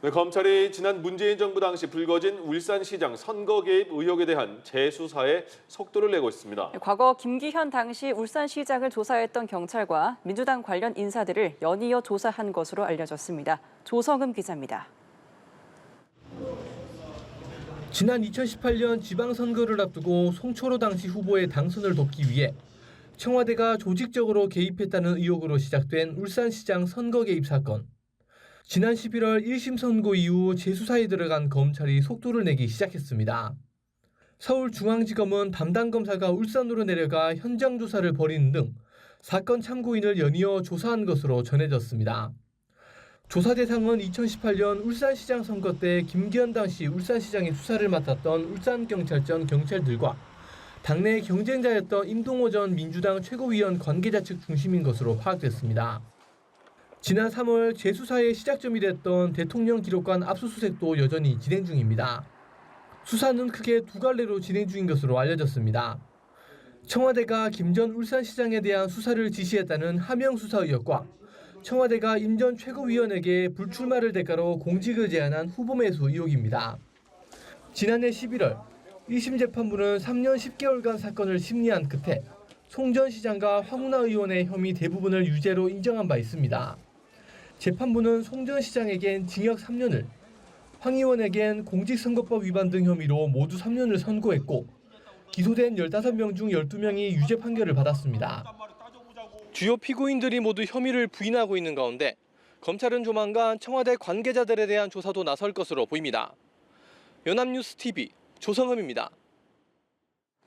네, 검찰이 지난 문재인 정부 당시 불거진 울산시장 선거 개입 의혹에 대한 재수사에 속도를 내고 있습니다. 과거 김기현 당시 울산시장을 조사했던 경찰과 민주당 관련 인사들을 연이어 조사한 것으로 알려졌습니다. 조성흠 기자입니다. 지난 2018년 지방선거를 앞두고 송철호 당시 후보의 당선을 돕기 위해 청와대가 조직적으로 개입했다는 의혹으로 시작된 울산시장 선거 개입 사건. 지난 11월 1심 선고 이후 재수사에 들어간 검찰이 속도를 내기 시작했습니다. 서울중앙지검은 담당 검사가 울산으로 내려가 현장 조사를 벌이는 등 사건 참고인을 연이어 조사한 것으로 전해졌습니다. 조사 대상은 2018년 울산시장 선거 때 김기현 당시 울산시장의 수사를 맡았던 울산경찰청 경찰들과 당내 경쟁자였던 임동호 전 민주당 최고위원 관계자 측 중심인 것으로 파악됐습니다. 지난 3월 재수사의 시작점이 됐던 대통령 기록관 압수수색도 여전히 진행 중입니다. 수사는 크게 두 갈래로 진행 중인 것으로 알려졌습니다. 청와대가 김 전 울산시장에 대한 수사를 지시했다는 하명 수사 의혹과 청와대가 임 전 최고위원에게 불출마를 대가로 공직을 제안한 후보 매수 의혹입니다. 지난해 11월 1심 재판부는 3년 10개월간 사건을 심리한 끝에 송 전 시장과 황운하 의원의 혐의 대부분을 유죄로 인정한 바 있습니다. 재판부는 송 전 시장에겐 징역 3년을, 황 의원에겐 공직선거법 위반 등 혐의로 모두 3년을 선고했고 기소된 15명 중 12명이 유죄 판결을 받았습니다. 주요 피고인들이 모두 혐의를 부인하고 있는 가운데 검찰은 조만간 청와대 관계자들에 대한 조사도 나설 것으로 보입니다. 연합뉴스 TV 조성흠입니다.